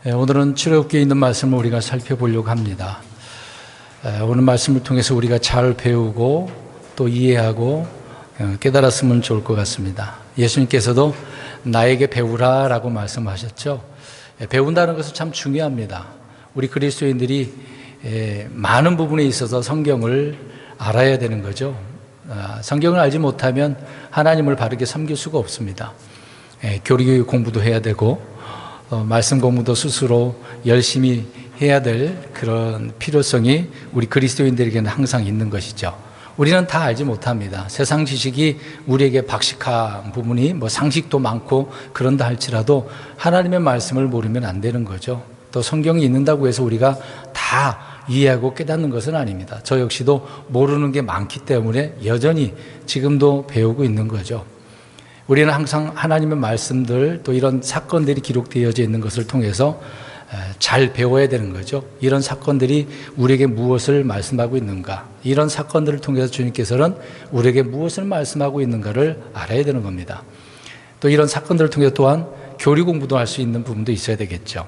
오늘은 출애굽기에 있는 말씀을 우리가 살펴보려고 합니다. 오늘 말씀을 통해서 우리가 잘 배우고 또 이해하고 깨달았으면 좋을 것 같습니다. 예수님께서도 나에게 배우라 라고 말씀하셨죠. 배운다는 것은 참 중요합니다. 우리 그리스도인들이 많은 부분에 있어서 성경을 알아야 되는 거죠. 성경을 알지 못하면 하나님을 바르게 섬길 수가 없습니다. 교리 공부도 해야 되고 말씀 공부도 스스로 열심히 해야 될 그런 필요성이 우리 그리스도인들에게는 항상 있는 것이죠. 우리는 다 알지 못합니다. 세상 지식이 우리에게 박식한 부분이 상식도 많고 그런다 할지라도 하나님의 말씀을 모르면 안 되는 거죠. 또 성경이 있는다고 해서 우리가 다 이해하고 깨닫는 것은 아닙니다. 저 역시도 모르는 게 많기 때문에 여전히 지금도 배우고 있는 거죠. 우리는 항상 하나님의 말씀들 또 이런 사건들이 기록되어져 있는 것을 통해서 잘 배워야 되는 거죠. 이런 사건들이 우리에게 무엇을 말씀하고 있는가, 이런 사건들을 통해서 주님께서는 우리에게 무엇을 말씀하고 있는가를 알아야 되는 겁니다. 또 이런 사건들을 통해서 또한 교리 공부도 할 수 있는 부분도 있어야 되겠죠.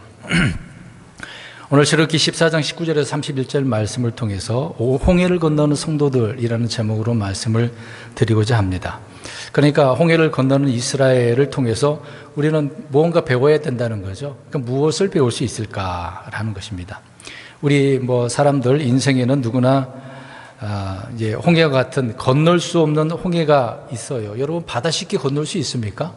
오늘 출애굽기 14장 19절에서 31절 말씀을 통해서 홍해를 건너는 성도들이라는 제목으로 말씀을 드리고자 합니다. 그러니까 홍해를 건너는 이스라엘을 통해서 우리는 무언가 배워야 된다는 거죠. 그러니까 무엇을 배울 수 있을까라는 것입니다. 우리 사람들 인생에는 누구나 이제 홍해와 같은 건널 수 없는 홍해가 있어요. 여러분 바다 쉽게 건널 수 있습니까?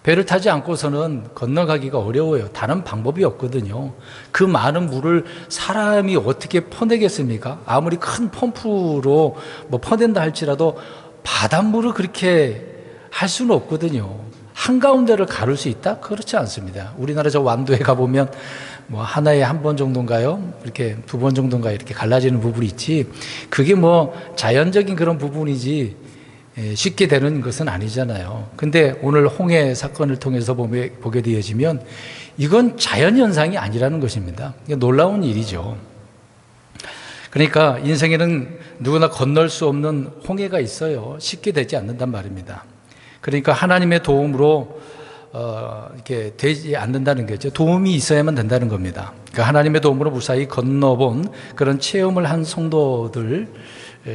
배를 타지 않고서는 건너가기가 어려워요. 다른 방법이 없거든요. 그 많은 물을 사람이 어떻게 퍼내겠습니까? 아무리 큰 펌프로 퍼낸다 할지라도 바닷물을 그렇게 할 수는 없거든요. 한가운데를 가를 수 있다? 그렇지 않습니다. 우리나라 저 완도에 가보면 하나에 한 번 정도인가요? 이렇게 두 번 정도인가요? 이렇게 갈라지는 부분이 있지. 그게 자연적인 그런 부분이지 쉽게 되는 것은 아니잖아요. 근데 오늘 홍해 사건을 통해서 보게 되어지면 이건 자연현상이 아니라는 것입니다. 이게 놀라운 일이죠. 그러니까 인생에는 누구나 건널 수 없는 홍해가 있어요. 쉽게 되지 않는단 말입니다. 그러니까 하나님의 도움으로 이렇게 되지 않는다는 거죠. 도움이 있어야만 된다는 겁니다. 그러니까 하나님의 도움으로 무사히 건너본 그런 체험을 한 성도들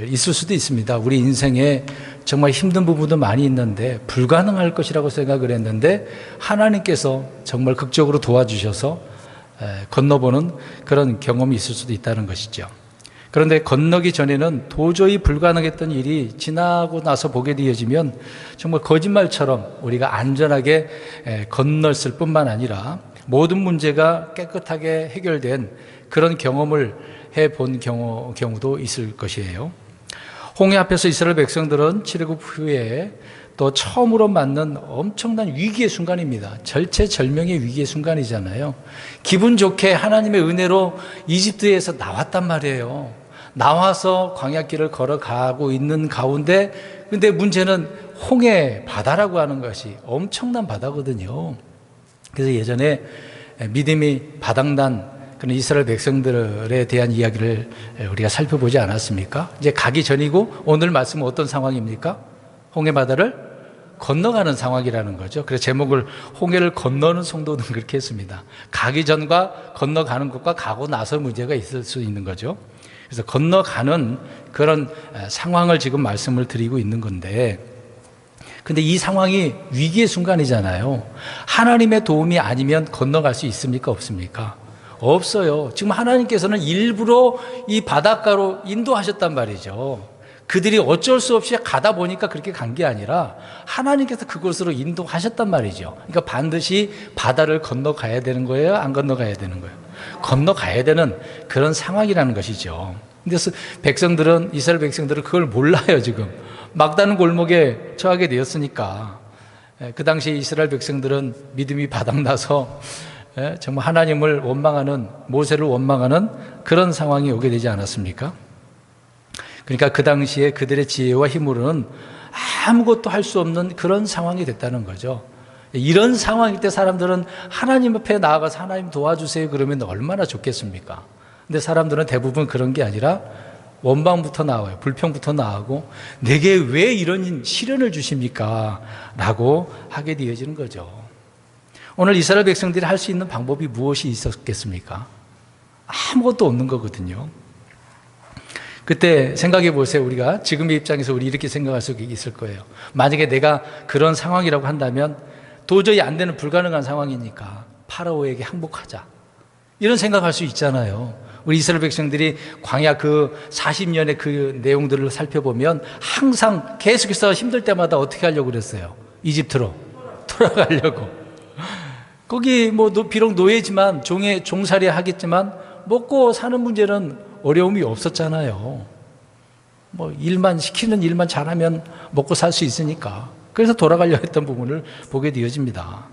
있을 수도 있습니다. 우리 인생에 정말 힘든 부분도 많이 있는데 불가능할 것이라고 생각을 했는데 하나님께서 정말 극적으로 도와주셔서 건너보는 그런 경험이 있을 수도 있다는 것이죠. 그런데 건너기 전에는 도저히 불가능했던 일이 지나고 나서 보게 되어지면 정말 거짓말처럼 우리가 안전하게 건넜을 뿐만 아니라 모든 문제가 깨끗하게 해결된 그런 경험을 해본 경우도 있을 것이에요. 홍해 앞에서 이스라엘 백성들은 출애굽 후에 또 처음으로 맞는 엄청난 위기의 순간입니다. 절체절명의 위기의 순간이잖아요. 기분 좋게 하나님의 은혜로 이집트에서 나왔단 말이에요. 나와서 광야길을 걸어가고 있는 가운데 근데 문제는 홍해 바다라고 하는 것이 엄청난 바다거든요. 그래서 예전에 믿음이 바닥난 그런 이스라엘 백성들에 대한 이야기를 우리가 살펴보지 않았습니까? 이제 가기 전이고 오늘 말씀은 어떤 상황입니까? 홍해 바다를 건너가는 상황이라는 거죠. 그래서 제목을 홍해를 건너는 성도는 그렇게 했습니다. 가기 전과 건너가는 것과 가고 나서 문제가 있을 수 있는 거죠. 그래서 건너가는 그런 상황을 지금 말씀을 드리고 있는 건데 근데 이 상황이 위기의 순간이잖아요. 하나님의 도움이 아니면 건너갈 수 있습니까? 없습니까? 없어요. 지금 하나님께서는 일부러 이 바닷가로 인도하셨단 말이죠. 그들이 어쩔 수 없이 가다 보니까 그렇게 간 게 아니라 하나님께서 그곳으로 인도하셨단 말이죠. 그러니까 반드시 바다를 건너가야 되는 거예요? 안 건너가야 되는 거예요? 건너가야 되는 그런 상황이라는 것이죠. 그래서 이스라엘 백성들은 그걸 몰라요. 지금 막다른 골목에 처하게 되었으니까. 그 당시 이스라엘 백성들은 믿음이 바닥나서 정말 하나님을 원망하는, 모세를 원망하는 그런 상황이 오게 되지 않았습니까? 그러니까 그 당시에 그들의 지혜와 힘으로는 아무것도 할 수 없는 그런 상황이 됐다는 거죠. 이런 상황일 때 사람들은 하나님 앞에 나아가서 하나님 도와주세요 그러면 얼마나 좋겠습니까? 근데 사람들은 대부분 그런 게 아니라 원망부터 나와요. 불평부터 나오고 내게 왜 이런 시련을 주십니까? 라고 하게 되어지는 거죠. 오늘 이스라엘 백성들이 할 수 있는 방법이 무엇이 있었겠습니까? 아무것도 없는 거거든요. 그때 생각해 보세요. 우리가 지금의 입장에서 우리 이렇게 생각할 수 있을 거예요. 만약에 내가 그런 상황이라고 한다면 도저히 안 되는 불가능한 상황이니까 파라오에게 항복하자, 이런 생각할 수 있잖아요. 우리 이스라엘 백성들이 광야 그 40년의 그 내용들을 살펴보면 항상 계속해서 힘들 때마다 어떻게 하려고 그랬어요? 이집트로 돌아가려고. 거기 뭐 비록 노예지만 종살이 하겠지만 먹고 사는 문제는 어려움이 없었잖아요. 뭐 시키는 일만 잘하면 먹고 살 수 있으니까. 그래서 돌아가려 했던 부분을 보게 되어집니다.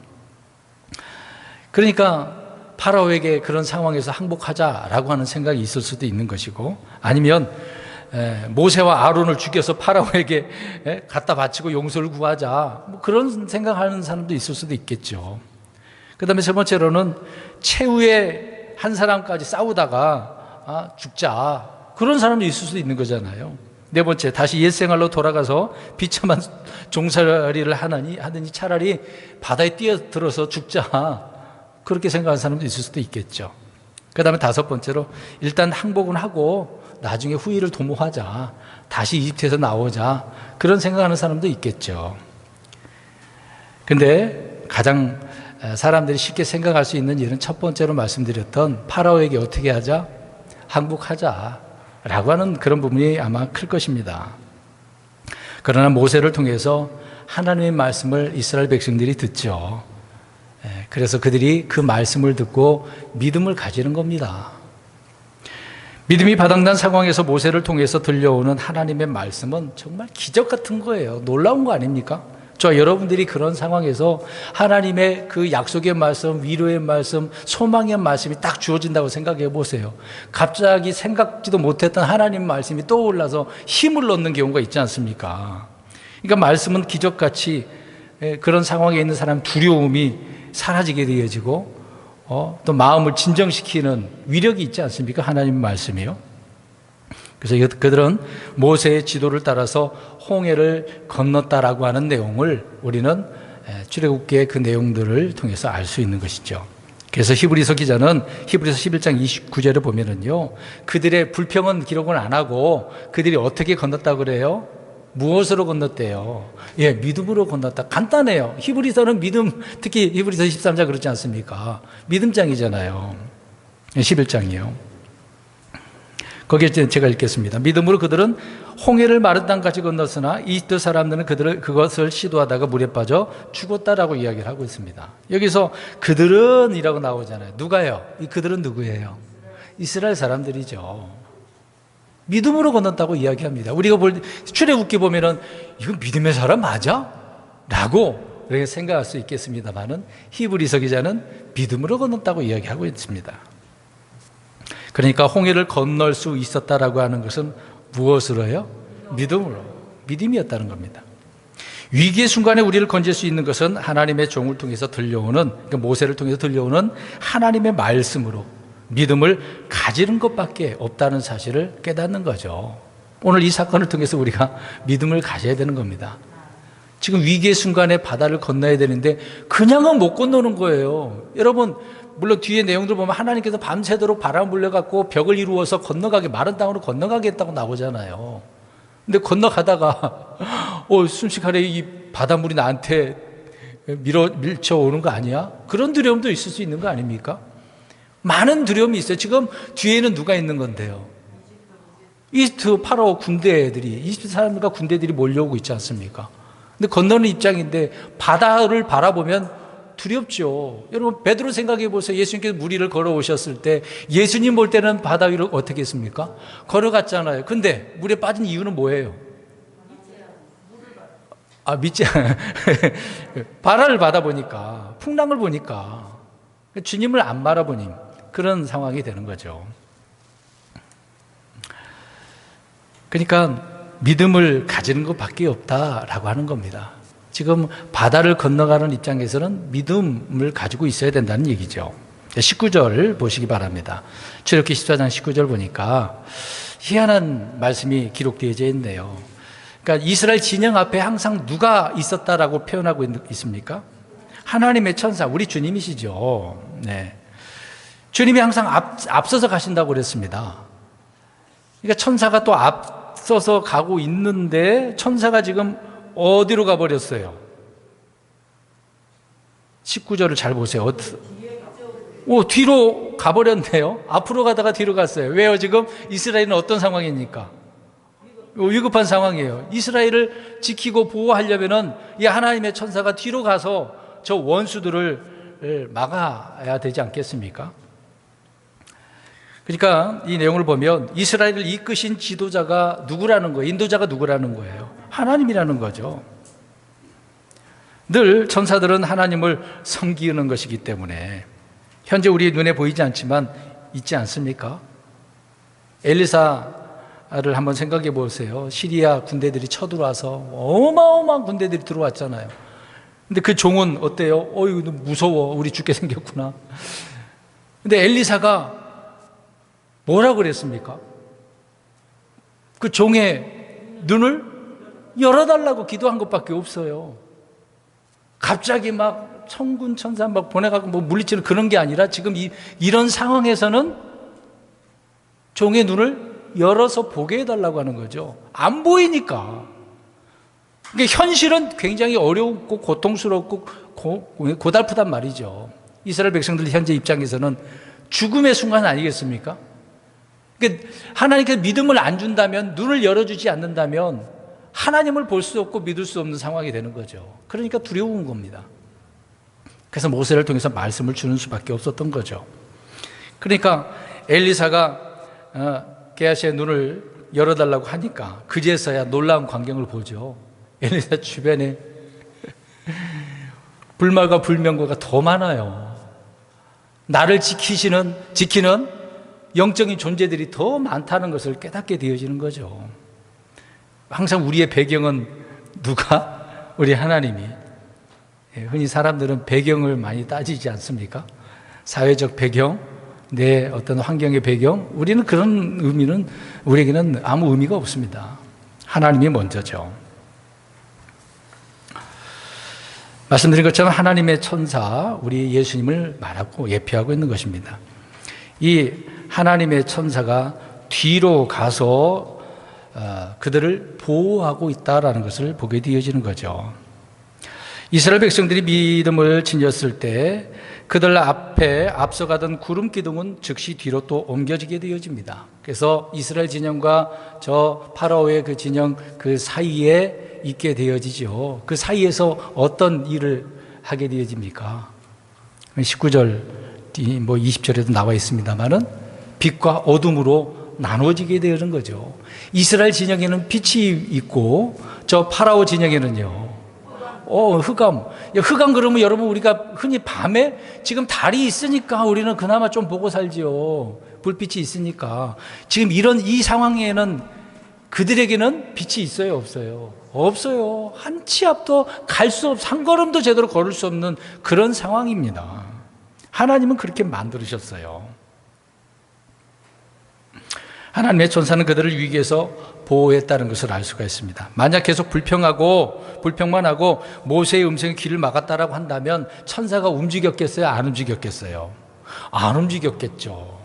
그러니까 파라오에게 그런 상황에서 항복하자라고 하는 생각이 있을 수도 있는 것이고, 아니면 모세와 아론을 죽여서 파라오에게 갖다 바치고 용서를 구하자, 뭐 그런 생각하는 사람도 있을 수도 있겠죠. 그 다음에 세 번째로는 최후의 한 사람까지 싸우다가 죽자, 그런 사람도 있을 수도 있는 거잖아요. 네 번째, 다시 옛 생활로 돌아가서 비참한 종살이를 하느니 차라리 바다에 뛰어들어서 죽자, 그렇게 생각하는 사람도 있을 수도 있겠죠. 그 다음에 다섯 번째로, 일단 항복은 하고 나중에 후일을 도모하자, 다시 이집트에서 나오자, 그런 생각하는 사람도 있겠죠. 근데 가장 사람들이 쉽게 생각할 수 있는 일은 첫 번째로 말씀드렸던 파라오에게 어떻게 하자? 항복하자 라고 하는 그런 부분이 아마 클 것입니다. 그러나 모세를 통해서 하나님의 말씀을 이스라엘 백성들이 듣죠. 그래서 그들이 그 말씀을 듣고 믿음을 가지는 겁니다. 믿음이 바닥난 상황에서 모세를 통해서 들려오는 하나님의 말씀은 정말 기적 같은 거예요. 놀라운 거 아닙니까? 여러분들이 그런 상황에서 하나님의 그 약속의 말씀, 위로의 말씀, 소망의 말씀이 딱 주어진다고 생각해 보세요. 갑자기 생각지도 못했던 하나님 말씀이 떠올라서 힘을 얻는 경우가 있지 않습니까? 그러니까 말씀은 기적같이 그런 상황에 있는 사람 두려움이 사라지게 되어지고 또 마음을 진정시키는 위력이 있지 않습니까? 하나님 말씀이요. 그래서 그들은 모세의 지도를 따라서 홍해를 건넜다라고 하는 내용을 우리는 출애굽기의 그 내용들을 통해서 알 수 있는 것이죠. 그래서 히브리서 기자는 히브리서 11장 29절에 보면은요, 그들의 불평은 기록을 안 하고 그들이 어떻게 건넜다고 그래요? 무엇으로 건넜대요? 믿음으로 건넜다. 간단해요. 히브리서는 믿음, 특히 히브리서 13장 그렇지 않습니까? 믿음장이잖아요. 11장이요. 거기에 제가 읽겠습니다. 믿음으로 그들은 홍해를 마른 땅까지 건넜으나 이집트 사람들은 그것을 시도하다가 물에 빠져 죽었다라고 이야기를 하고 있습니다. 여기서 그들은 이라고 나오잖아요. 누가요? 이 그들은 누구예요? 이스라엘 사람들이죠. 믿음으로 건넜다고 이야기합니다. 우리가 출애굽기 보면은 이건 믿음의 사람 맞아? 라고 그렇게 생각할 수 있겠습니다만은 히브리서 기자는 믿음으로 건넜다고 이야기하고 있습니다. 그러니까 홍해를 건널 수 있었다라고 하는 것은 무엇으로요? 믿음으로. 믿음이었다는 겁니다. 위기의 순간에 우리를 건질 수 있는 것은 하나님의 종을 통해서 들려오는, 그러니까 모세를 통해서 들려오는 하나님의 말씀으로 믿음을 가지는 것밖에 없다는 사실을 깨닫는 거죠. 오늘 이 사건을 통해서 우리가 믿음을 가져야 되는 겁니다. 지금 위기의 순간에 바다를 건너야 되는데 그냥은 못 건너는 거예요. 여러분, 물론 뒤에 내용들 보면 하나님께서 밤새도록 바람 불려갖고 벽을 이루어서 건너가게, 마른 땅으로 건너가게 했다고 나오잖아요. 근데 건너가다가 순식간에 이 바닷물이 나한테 밀쳐오는 거 아니야? 그런 두려움도 있을 수 있는 거 아닙니까? 많은 두려움이 있어요. 지금 뒤에는 누가 있는 건데요? 이집트 파라오 군대들이, 이집트 사람들과 군대들이 몰려오고 있지 않습니까? 근데 건너는 입장인데 바다를 바라보면 두렵죠. 여러분, 베드로 생각해 보세요. 예수님께서 물 위를 걸어오셨을 때 예수님 볼 때는 바다 위를 어떻게 했습니까? 걸어갔잖아요. 근데 물에 빠진 이유는 뭐예요? 믿지 바다를 바라보니까, 풍랑을 보니까 주님을 안 바라보니 그런 상황이 되는 거죠. 그러니까 믿음을 가지는 것밖에 없다라고 하는 겁니다. 지금 바다를 건너가는 입장에서는 믿음을 가지고 있어야 된다는 얘기죠. 19절 보시기 바랍니다. 출애굽기 14장 19절 보니까 희한한 말씀이 기록되어져 있네요. 그러니까 이스라엘 진영 앞에 항상 누가 있었다라고 표현하고 있습니까? 하나님의 천사, 우리 주님이시죠. 네. 주님이 항상 앞서서 가신다고 그랬습니다. 그러니까 천사가 또 앞서서 가고 있는데 천사가 지금 어디로 가버렸어요? 19절을 잘 보세요. 뒤로 가버렸네요. 앞으로 가다가 뒤로 갔어요. 왜요? 지금 이스라엘은 어떤 상황입니까? 위급한 상황이에요. 이스라엘을 지키고 보호하려면은 이 하나님의 천사가 뒤로 가서 저 원수들을 막아야 되지 않겠습니까? 그러니까 이 내용을 보면 이스라엘을 이끄신 지도자가 누구라는 거예요? 인도자가 누구라는 거예요? 하나님이라는 거죠. 늘 천사들은 하나님을 섬기는 것이기 때문에 현재 우리 눈에 보이지 않지만 있지 않습니까? 엘리사를 한번 생각해 보세요. 시리아 군대들이 쳐들어와서 어마어마한 군대들이 들어왔잖아요. 근데 그 종은 어때요? 이거 무서워. 우리 죽게 생겼구나. 근데 엘리사가 뭐라고 그랬습니까? 그 종의 눈을 열어달라고 기도한 것밖에 없어요. 갑자기 막 천군 천사 막 보내가고 뭐 물리치는 그런 게 아니라 지금 이런 상황에서는 종의 눈을 열어서 보게 해달라고 하는 거죠. 안 보이니까. 그러니까 현실은 굉장히 어렵고 고통스럽고 고달프단 말이죠. 이스라엘 백성들 현재 입장에서는 죽음의 순간 아니겠습니까? 그러니까 하나님께서 믿음을 안 준다면, 눈을 열어주지 않는다면 하나님을 볼 수 없고 믿을 수 없는 상황이 되는 거죠. 그러니까 두려운 겁니다. 그래서 모세를 통해서 말씀을 주는 수밖에 없었던 거죠. 그러니까 엘리사가 게하시의 눈을 열어달라고 하니까 그제서야 놀라운 광경을 보죠. 엘리사 주변에 불말과 불명과가 더 많아요. 나를 지키는 영적인 존재들이 더 많다는 것을 깨닫게 되어지는 거죠. 항상 우리의 배경은 누가? 우리 하나님이. 흔히 사람들은 배경을 많이 따지지 않습니까? 사회적 배경, 내 어떤 환경의 배경, 우리는 그런 의미는 우리에게는 아무 의미가 없습니다. 하나님이 먼저죠. 말씀드린 것처럼 하나님의 천사, 우리 예수님을 말하고 예표하고 있는 것입니다. 이 하나님의 천사가 뒤로 가서 그들을 보호하고 있다라는 것을 보게 되어지는 거죠. 이스라엘 백성들이 믿음을 지녔을 때 그들 앞에 앞서가던 구름 기둥은 즉시 뒤로 또 옮겨지게 되어집니다. 그래서 이스라엘 진영과 저 파라오의 그 진영 그 사이에 있게 되어지죠. 그 사이에서 어떤 일을 하게 되어집니까? 19절, 20절에도 나와 있습니다만은 빛과 어둠으로 나눠지게 되는 거죠. 이스라엘 진영에는 빛이 있고 저 파라오 진영에는요. 흑암 그러면 여러분 우리가 흔히 밤에 지금 달이 있으니까 우리는 그나마 좀 보고 살지요. 불빛이 있으니까. 지금 이 상황에는 그들에게는 빛이 있어요, 없어요? 없어요. 한 치 앞도 갈 수 없, 한 걸음도 제대로 걸을 수 없는 그런 상황입니다. 하나님은 그렇게 만들으셨어요. 하나님의 천사는 그들을 위기에서 보호했다는 것을 알 수가 있습니다. 만약 계속 불평만 하고 모세의 음성에 귀를 막았다라고 한다면 천사가 움직였겠어요? 안 움직였겠어요? 안 움직였겠죠.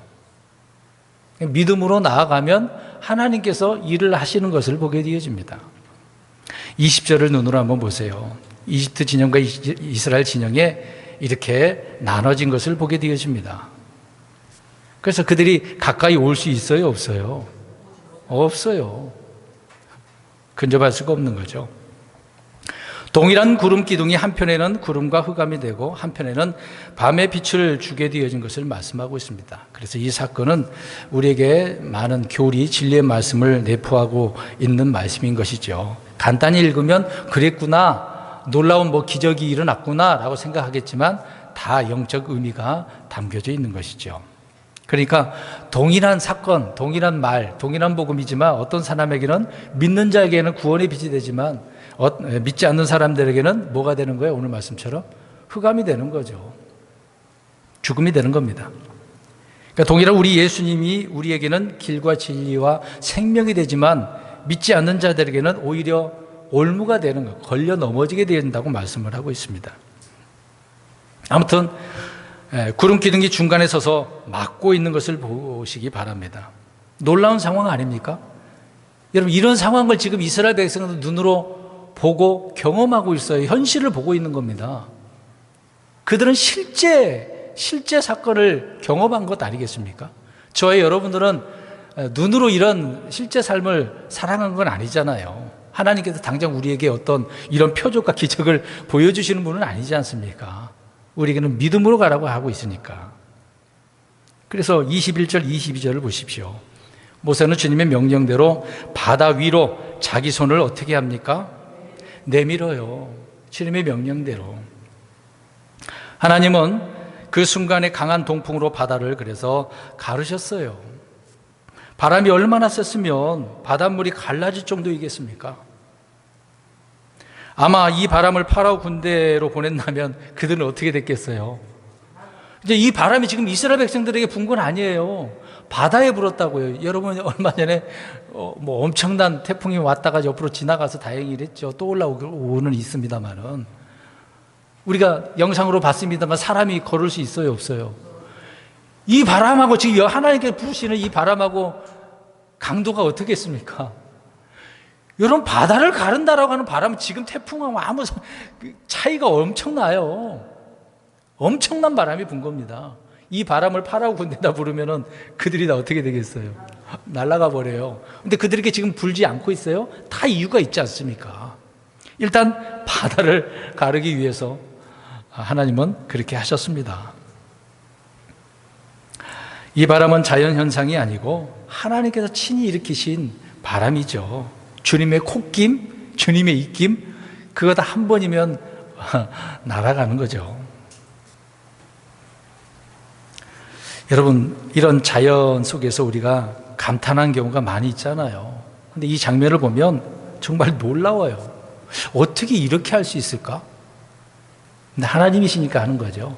믿음으로 나아가면 하나님께서 일을 하시는 것을 보게 되어집니다. 20절을 눈으로 한번 보세요. 이집트 진영과 이스라엘 진영에 이렇게 나눠진 것을 보게 되어집니다. 그래서 그들이 가까이 올 수 있어요, 없어요? 없어요. 근접할 수가 없는 거죠. 동일한 구름 기둥이 한편에는 구름과 흑암이 되고 한편에는 밤의 빛을 주게 되어진 것을 말씀하고 있습니다. 그래서 이 사건은 우리에게 많은 교리, 진리의 말씀을 내포하고 있는 말씀인 것이죠. 간단히 읽으면 그랬구나, 놀라운 기적이 일어났구나 라고 생각하겠지만 다 영적 의미가 담겨져 있는 것이죠. 그러니까 동일한 사건, 동일한 말, 동일한 복음이지만 어떤 사람에게는 믿는 자에게는 구원의 빛이 되지만 믿지 않는 사람들에게는 뭐가 되는 거예요? 오늘 말씀처럼 흑암이 되는 거죠. 죽음이 되는 겁니다. 그러니까 동일한 우리 예수님이 우리에게는 길과 진리와 생명이 되지만 믿지 않는 자들에게는 오히려 올무가 되는 거, 걸려 넘어지게 된다고 말씀을 하고 있습니다. 아무튼 구름 기둥이 중간에 서서 막고 있는 것을 보시기 바랍니다. 놀라운 상황 아닙니까? 여러분, 이런 상황을 지금 이스라엘 백성들 눈으로 보고 경험하고 있어요. 현실을 보고 있는 겁니다. 그들은 실제 사건을 경험한 것 아니겠습니까? 저의 여러분들은 눈으로 이런 실제 삶을 살아간 건 아니잖아요. 하나님께서 당장 우리에게 어떤 이런 표적과 기적을 보여주시는 분은 아니지 않습니까? 우리에게는 믿음으로 가라고 하고 있으니까. 그래서 21절, 22절을 보십시오. 모세는 주님의 명령대로 바다 위로 자기 손을 어떻게 합니까? 내밀어요. 주님의 명령대로. 하나님은 그 순간에 강한 동풍으로 바다를 그래서 가르셨어요. 바람이 얼마나 셌으면 바닷물이 갈라질 정도이겠습니까? 아마 이 바람을 파라오 군대로 보낸다면 그들은 어떻게 됐겠어요? 이제 이 바람이 지금 이스라엘 백성들에게 분 건 아니에요. 바다에 불었다고요. 여러분, 얼마 전에 뭐 엄청난 태풍이 왔다가 옆으로 지나가서 다행히 이랬죠. 또 올라오고는 있습니다만은 우리가 영상으로 봤습니다만 사람이 걸을 수 있어요, 없어요? 이 바람하고 지금 하나님께서 부르시는 이 바람하고 강도가 어떻겠습니까? 여러분, 바다를 가른다라고 하는 바람은 지금 태풍하고 아무 차이가 엄청나요. 엄청난 바람이 분 겁니다. 이 바람을 파라오 군대다 부르면은 그들이 다 어떻게 되겠어요? 날아가 버려요. 근데 그들에게 지금 불지 않고 있어요? 다 이유가 있지 않습니까? 일단 바다를 가르기 위해서 하나님은 그렇게 하셨습니다. 이 바람은 자연현상이 아니고 하나님께서 친히 일으키신 바람이죠. 주님의 콧김, 주님의 입김, 그거 다 한 번이면 날아가는 거죠. 여러분, 이런 자연 속에서 우리가 감탄한 경우가 많이 있잖아요. 근데 이 장면을 보면 정말 놀라워요. 어떻게 이렇게 할 수 있을까? 근데 하나님이시니까 하는 거죠.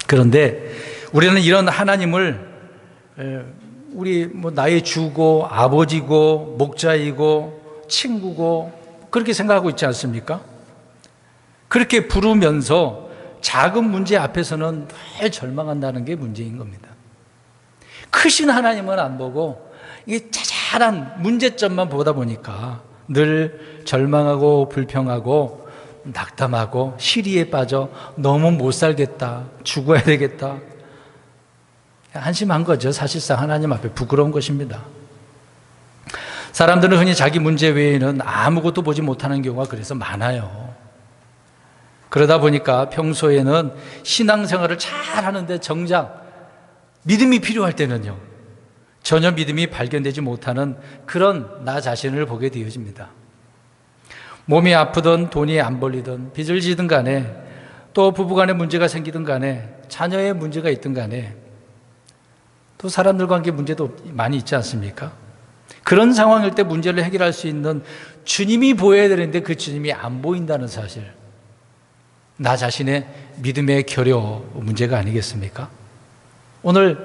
그런데 우리는 이런 하나님을 우리 나의 주고 아버지고 목자이고 친구고 그렇게 생각하고 있지 않습니까? 그렇게 부르면서 작은 문제 앞에서는 늘 절망한다는 게 문제인 겁니다. 크신 하나님은 안 보고 이게 자잘한 문제점만 보다 보니까 늘 절망하고 불평하고 낙담하고 시리에 빠져 너무 못 살겠다, 죽어야 되겠다, 한심한 거죠. 사실상 하나님 앞에 부끄러운 것입니다. 사람들은 흔히 자기 문제 외에는 아무것도 보지 못하는 경우가 그래서 많아요. 그러다 보니까 평소에는 신앙생활을 잘 하는데 정작 믿음이 필요할 때는요, 전혀 믿음이 발견되지 못하는 그런 나 자신을 보게 되어집니다. 몸이 아프든 돈이 안 벌리든 빚을 지든 간에 또 부부간에 문제가 생기든 간에 자녀의 문제가 있든 간에 또 사람들 관계 문제도 많이 있지 않습니까? 그런 상황일 때 문제를 해결할 수 있는 주님이 보여야 되는데 그 주님이 안 보인다는 사실, 나 자신의 믿음의 결여 문제가 아니겠습니까? 오늘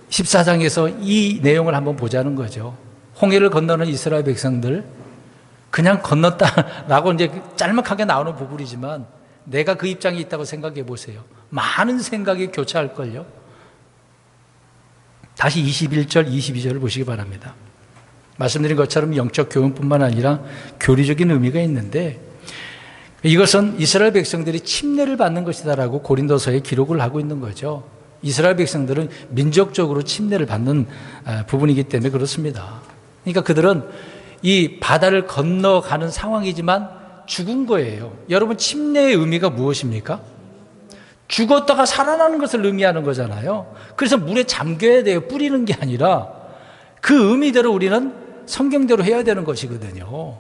14장에서 이 내용을 한번 보자는 거죠. 홍해를 건너는 이스라엘 백성들, 그냥 건넜다라고 이제 짤막하게 나오는 부분이지만 내가 그 입장에 있다고 생각해 보세요. 많은 생각이 교차할걸요. 다시 21절, 22절을 보시기 바랍니다. 말씀드린 것처럼 영적 교훈뿐만 아니라 교리적인 의미가 있는데, 이것은 이스라엘 백성들이 침례를 받는 것이다라고 고린도서에 기록을 하고 있는 거죠. 이스라엘 백성들은 민족적으로 침례를 받는 부분이기 때문에 그렇습니다. 그러니까 그들은 이 바다를 건너가는 상황이지만 죽은 거예요. 여러분, 침례의 의미가 무엇입니까? 죽었다가 살아나는 것을 의미하는 거잖아요. 그래서 물에 잠겨야 돼요. 뿌리는 게 아니라 그 의미대로 우리는 성경대로 해야 되는 것이거든요.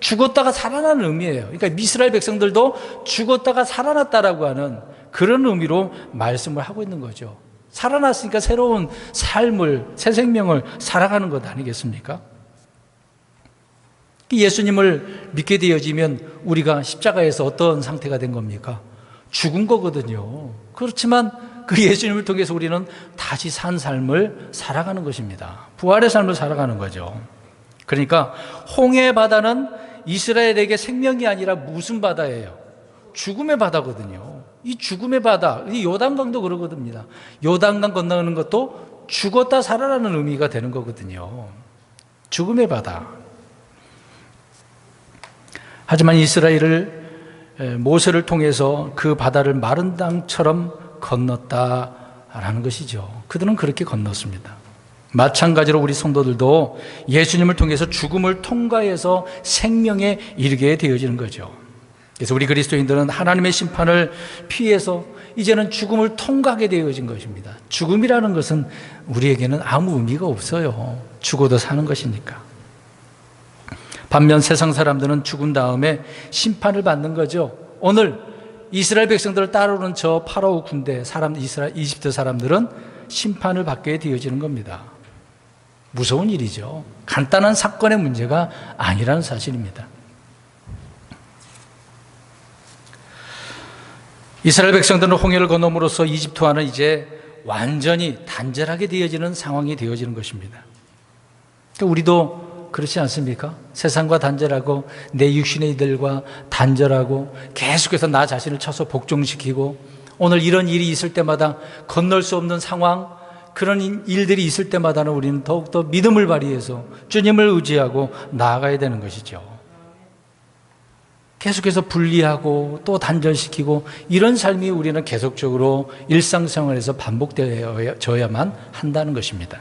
죽었다가 살아나는 의미예요. 그러니까 이스라엘 백성들도 죽었다가 살아났다라고 하는 그런 의미로 말씀을 하고 있는 거죠. 살아났으니까 새로운 삶을, 새 생명을 살아가는 것 아니겠습니까? 예수님을 믿게 되어지면 우리가 십자가에서 어떤 상태가 된 겁니까? 죽은 거거든요. 그렇지만 그 예수님을 통해서 우리는 다시 산 삶을 살아가는 것입니다. 부활의 삶을 살아가는 거죠. 그러니까 홍해 바다는 이스라엘에게 생명이 아니라 무슨 바다예요? 죽음의 바다거든요. 이 죽음의 바다, 이 요단강도 그러거든요. 요단강 건너는 것도 죽었다 살아라는 의미가 되는 거거든요. 죽음의 바다. 하지만 이스라엘을 모세를 통해서 그 바다를 마른 땅처럼 건넜다라는 것이죠. 그들은 그렇게 건넜습니다. 마찬가지로 우리 성도들도 예수님을 통해서 죽음을 통과해서 생명에 이르게 되어지는 거죠. 그래서 우리 그리스도인들은 하나님의 심판을 피해서 이제는 죽음을 통과하게 되어진 것입니다. 죽음이라는 것은 우리에게는 아무 의미가 없어요. 죽어도 사는 것이니까. 반면 세상 사람들은 죽은 다음에 심판을 받는 거죠. 오늘 이스라엘 백성들을 따르는 저 파라오 군대 이집트 사람들은 심판을 받게 되어지는 겁니다. 무서운 일이죠. 간단한 사건의 문제가 아니라는 사실입니다. 이스라엘 백성들은 홍해를 건너므로써 이집트와는 이제 완전히 단절하게 되어지는 상황이 되어지는 것입니다. 우리도 그렇지 않습니까? 세상과 단절하고 내 육신의 이들과 단절하고 계속해서 나 자신을 쳐서 복종시키고 오늘 이런 일이 있을 때마다 건널 수 없는 상황, 그런 일들이 있을 때마다는 우리는 더욱더 믿음을 발휘해서 주님을 의지하고 나아가야 되는 것이죠. 계속해서 분리하고 또 단절시키고 이런 삶이 우리는 계속적으로 일상생활에서 반복되어야만 한다는 것입니다.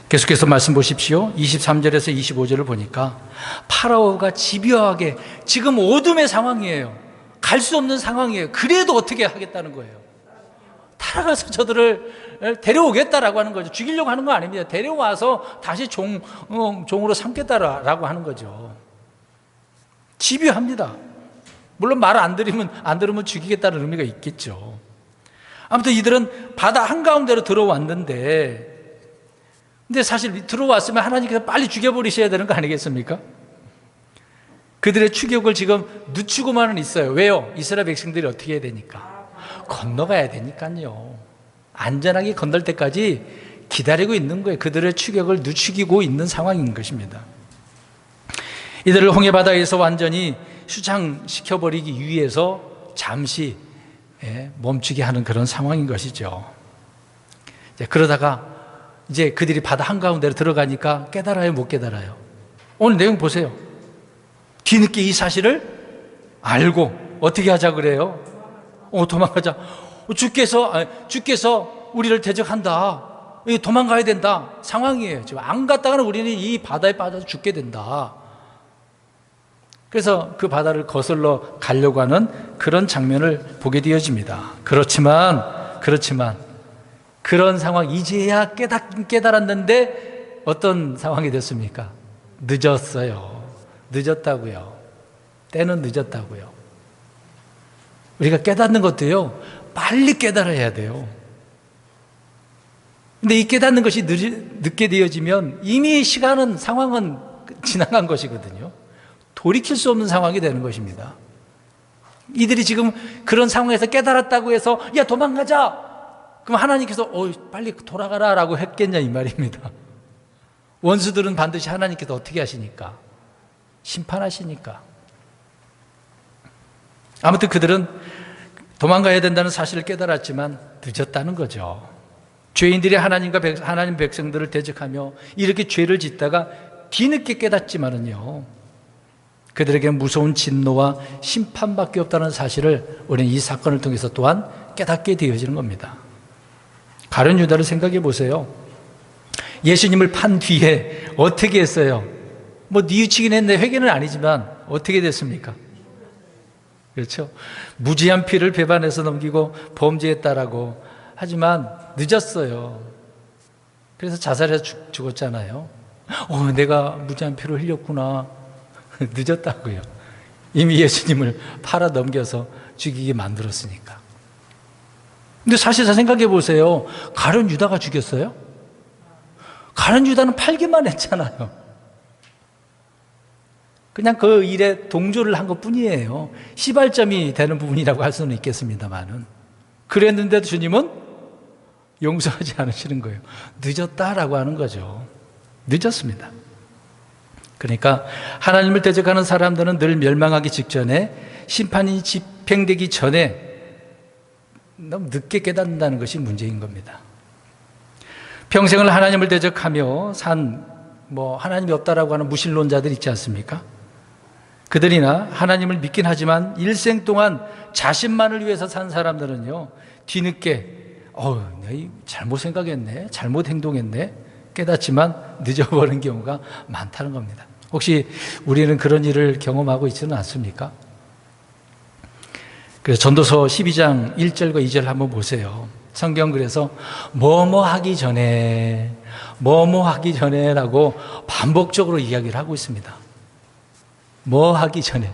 계속해서 말씀 보십시오. 23절에서 25절을 보니까 파라오가 집요하게 지금 어둠의 상황이에요. 갈 수 없는 상황이에요. 그래도 어떻게 하겠다는 거예요. 따라가서 저들을 데려오겠다라고 하는 거죠. 죽이려고 하는 거 아닙니다. 데려와서 다시 종으로 삼겠다라고 하는 거죠. 집요합니다. 물론 말 안 들으면 죽이겠다는 의미가 있겠죠. 아무튼 이들은 바다 한가운데로 들어왔는데, 근데 사실 들어왔으면 하나님께서 빨리 죽여버리셔야 되는 거 아니겠습니까? 그들의 추격을 지금 늦추고만은 있어요. 왜요? 이스라엘 백성들이 어떻게 해야 되니까? 건너가야 되니까요. 안전하게 건널 때까지 기다리고 있는 거예요. 그들의 추격을 늦추고 있는 상황인 것입니다. 이들을 홍해바다에서 완전히 수장시켜버리기 위해서 잠시 멈추게 하는 그런 상황인 것이죠. 그러다가 이제 그들이 바다 한가운데로 들어가니까 깨달아요, 못 깨달아요? 오늘 내용 보세요. 뒤늦게 이 사실을 알고 어떻게 하자 그래요? 도망가자. 주께서 우리를 대적한다. 도망가야 된다. 상황이에요. 지금 안 갔다가는 우리는 이 바다에 빠져서 죽게 된다. 그래서 그 바다를 거슬러 가려고 하는 그런 장면을 보게 되어집니다. 그렇지만 그런 상황 이제야 깨달았는데 어떤 상황이 됐습니까? 늦었어요. 늦었다고요. 때는 늦었다고요. 우리가 깨닫는 것도요, 빨리 깨달아야 돼요. 근데 이 깨닫는 것이 늦게 되어지면 이미 상황은 지나간 것이거든요. 돌이킬 수 없는 상황이 되는 것입니다. 이들이 지금 그런 상황에서 깨달았다고 해서 야 도망가자. 그럼 하나님께서 빨리 돌아가라 라고 했겠냐 이 말입니다. 원수들은 반드시 하나님께서 어떻게 하시니까? 심판하시니까. 아무튼 그들은 도망가야 된다는 사실을 깨달았지만 늦었다는 거죠. 죄인들이 하나님 백성들을 대적하며 이렇게 죄를 짓다가 뒤늦게 깨닫지만은요, 그들에게는 무서운 진노와 심판밖에 없다는 사실을 우리는 이 사건을 통해서 또한 깨닫게 되어지는 겁니다. 가룟 유다를 생각해 보세요. 예수님을 판 뒤에 어떻게 했어요? 뉘우치긴 했는데 회개는 아니지만 어떻게 됐습니까? 그렇죠? 무지한 피를 배반해서 넘기고 범죄했다라고 하지만 늦었어요. 그래서 자살해서 죽었잖아요. 내가 무지한 피를 흘렸구나. 늦었다고요. 이미 예수님을 팔아 넘겨서 죽이게 만들었으니까. 근데 사실 생각해 보세요. 가룟 유다가 죽였어요? 가룟 유다는 팔기만 했잖아요. 그냥 그 일에 동조를 한 것뿐이에요. 시발점이 되는 부분이라고 할 수는 있겠습니다만은. 그랬는데도 주님은 용서하지 않으시는 거예요. 늦었다라고 하는 거죠. 늦었습니다. 그러니까 하나님을 대적하는 사람들은 늘 멸망하기 직전에, 심판이 집행되기 전에 너무 늦게 깨닫는다는 것이 문제인 겁니다. 평생을 하나님을 대적하며 산 하나님이 없다라고 하는 무신론자들 있지 않습니까? 그들이나 하나님을 믿긴 하지만 일생 동안 자신만을 위해서 산 사람들은요, 뒤늦게 내가 잘못 생각했네, 잘못 행동했네 깨닫지만 늦어버린 경우가 많다는 겁니다. 혹시 우리는 그런 일을 경험하고 있지는 않습니까? 그래서 전도서 12장 1절과 2절 한번 보세요. 성경 그래서 뭐뭐 하기 전에 라고 반복적으로 이야기를 하고 있습니다. 뭐 하기 전에.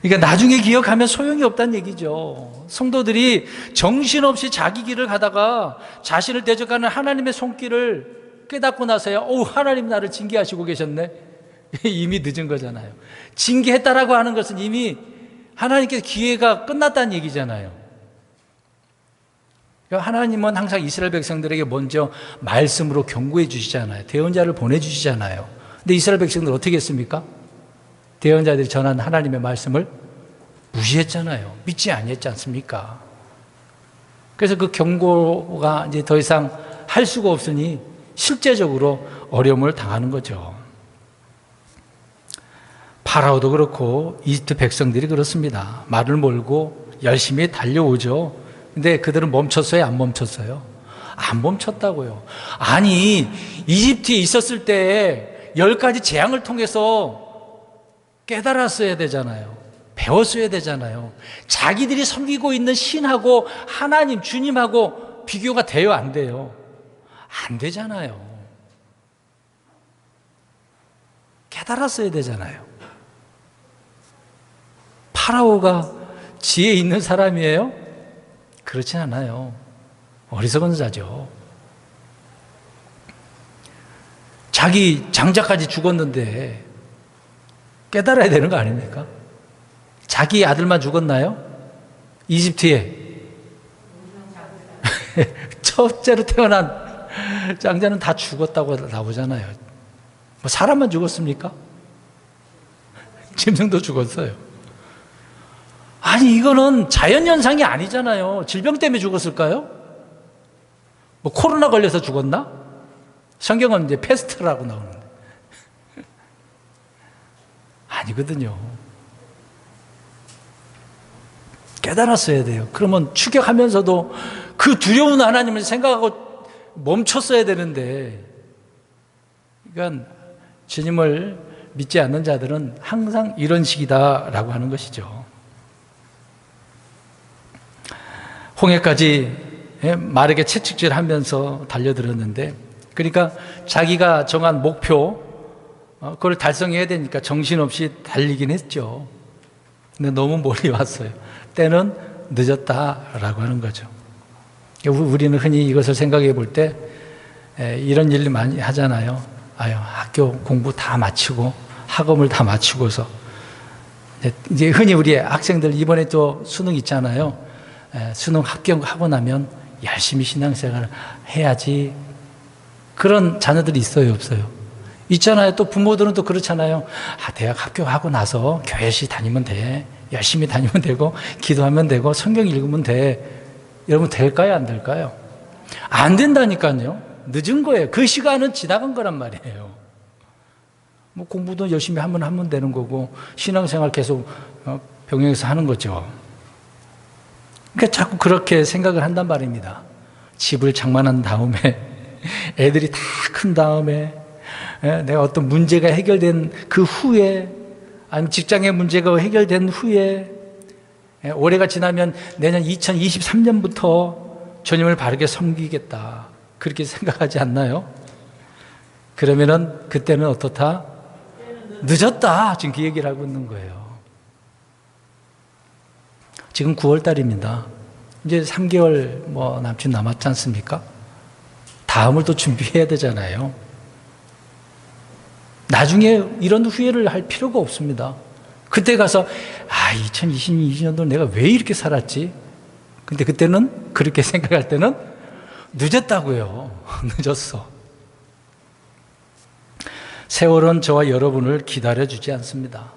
그러니까 나중에 기억하면 소용이 없다는 얘기죠. 성도들이 정신없이 자기 길을 가다가 자신을 대적하는 하나님의 손길을 깨닫고 나서야 하나님 나를 징계하시고 계셨네. 이미 늦은 거잖아요. 징계했다라고 하는 것은 이미 하나님께서 기회가 끝났다는 얘기잖아요. 하나님은 항상 이스라엘 백성들에게 먼저 말씀으로 경고해 주시잖아요. 대언자를 보내주시잖아요. 근데 이스라엘 백성들 어떻게 했습니까? 대언자들이 전한 하나님의 말씀을 무시했잖아요. 믿지 아니했지 않습니까? 그래서 그 경고가 이제 더 이상 할 수가 없으니 실제적으로 어려움을 당하는 거죠. 파라오도 그렇고 이집트 백성들이 그렇습니다. 말을 몰고 열심히 달려오죠. 근데 그들은 멈췄어요? 안 멈췄어요? 안 멈췄다고요. 아니, 이집트에 있었을 때 10가지 재앙을 통해서 깨달았어야 되잖아요. 배웠어야 되잖아요. 자기들이 섬기고 있는 신하고 하나님, 주님하고 비교가 돼요? 안 돼요? 안 되잖아요. 깨달았어야 되잖아요. 파라오가 지혜 있는 사람이에요? 그렇진 않아요. 어리석은 자죠. 자기 장자까지 죽었는데 깨달아야 되는 거 아닙니까? 자기 아들만 죽었나요? 이집트에 첫째로 태어난 장자는 다 죽었다고 나오잖아요. 사람만 죽었습니까? 짐승도 죽었어요. 아니, 이거는 자연현상이 아니잖아요. 질병 때문에 죽었을까요? 코로나 걸려서 죽었나? 성경은 이제 패스트라고 나오는데. 아니거든요. 깨달았어야 돼요. 그러면 추격하면서도 그 두려운 하나님을 생각하고 멈췄어야 되는데, 그러니까 주님을 믿지 않는 자들은 항상 이런 식이다라고 하는 것이죠. 홍해까지 마르게 채찍질하면서 달려들었는데, 그러니까 자기가 정한 목표, 그걸 달성해야 되니까 정신없이 달리긴 했죠. 근데 너무 멀리 왔어요. 때는 늦었다라고 하는 거죠. 우리는 흔히 이것을 생각해 볼 때 이런 일을 많이 하잖아요. 학교 공부 다 마치고 학업을 다 마치고서 이제 흔히 우리 학생들 이번에 또 수능 있잖아요. 수능 합격하고 나면 열심히 신앙생활을 해야지. 그런 자녀들이 있어요, 없어요? 있잖아요. 또 부모들은 또 그렇잖아요. 대학 합격하고 나서 교회시 다니면 돼. 열심히 다니면 되고 기도하면 되고 성경 읽으면 돼. 여러분, 될까요? 안 될까요? 안 된다니까요. 늦은 거예요. 그 시간은 지나간 거란 말이에요. 공부도 열심히 하면 되는 거고 신앙생활 계속 병행해서 하는 거죠. 그러니까 자꾸 그렇게 생각을 한단 말입니다. 집을 장만한 다음에 애들이 다 큰 다음에 내가 어떤 문제가 해결된 그 후에, 아니면 직장의 문제가 해결된 후에, 올해가 지나면 내년 2023년부터 주님을 바르게 섬기겠다, 그렇게 생각하지 않나요? 그러면은 그때는 어떻다? 늦었다. 지금 그 얘기를 하고 있는 거예요. 지금 9월 달입니다. 이제 3개월 남짓 남았지 않습니까? 다음을 또 준비해야 되잖아요. 나중에 이런 후회를 할 필요가 없습니다. 그때 가서 2022년도 내가 왜 이렇게 살았지? 근데 그때는 그렇게 생각할 때는 늦었다고요. 늦었어. 세월은 저와 여러분을 기다려주지 않습니다.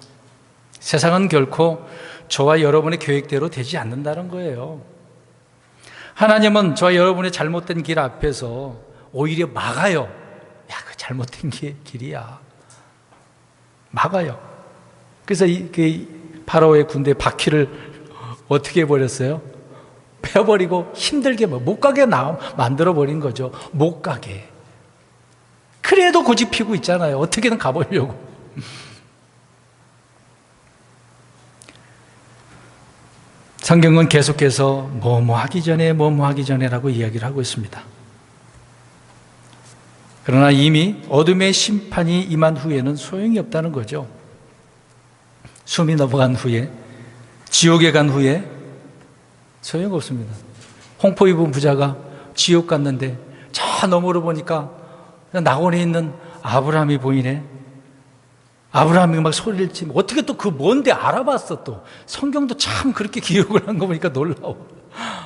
세상은 결코 저와 여러분의 계획대로 되지 않는다는 거예요. 하나님은 저와 여러분의 잘못된 길 앞에서 오히려 막아요. 야, 그 잘못된 길이야. 막아요. 그래서 그 파라오의 군대 바퀴를 어떻게 해버렸어요? 패버리고 힘들게 못 가게 만들어버린 거죠. 못 가게. 그래도 고집 피고 있잖아요. 어떻게든 가보려고. 성경은 계속해서 뭐뭐 하기 전에라고 이야기를 하고 있습니다. 그러나 이미 어둠의 심판이 임한 후에는 소용이 없다는 거죠. 숨이 넘어간 후에, 지옥에 간 후에 소용없습니다. 홍포 입은 부자가 지옥 갔는데 저 너머로 보니까 낙원에 있는 아브라함이 보이네. 아브라함이 막 소리를 치면 어떻게 또 그 뭔데 알아봤어. 또 성경도 참 그렇게 기억을 한 거 보니까 놀라워.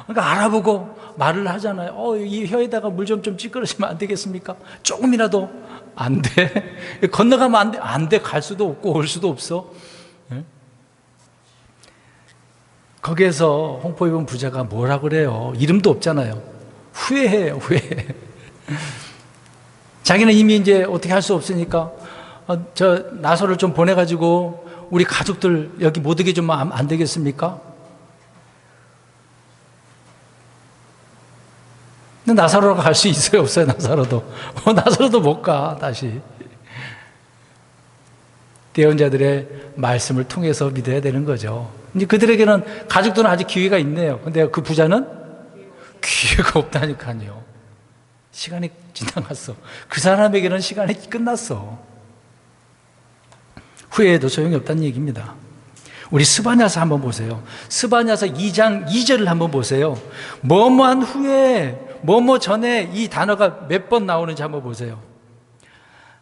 그러니까 알아보고 말을 하잖아요. 이 혀에다가 물 좀 찌그러지면 안 되겠습니까? 조금이라도 안 돼. 건너가면 안 돼. 안 돼. 갈 수도 없고 올 수도 없어. 거기에서 홍포 입은 부자가 뭐라 그래요? 이름도 없잖아요. 후회해요. 후회해. 자기는 이미 이제 어떻게 할 수 없으니까 저 나서를 좀 보내가지고 우리 가족들 여기 못 오게 좀 안 되겠습니까? 근데 나사로가 갈 수 있어요? 없어요? 나사로도. 나사로도 못 가, 다시. 대언자들의 말씀을 통해서 믿어야 되는 거죠. 이제 그들에게는 가족들은 아직 기회가 있네요. 근데 그 부자는 기회가 없다니까요. 시간이 지나갔어. 그 사람에게는 시간이 끝났어. 후회해도 소용이 없다는 얘기입니다. 우리 스바냐서 한번 보세요. 스바냐서 2장 2절을 한번 보세요. 뭐뭐한 후에, 뭐뭐 전에 이 단어가 몇 번 나오는지 한번 보세요.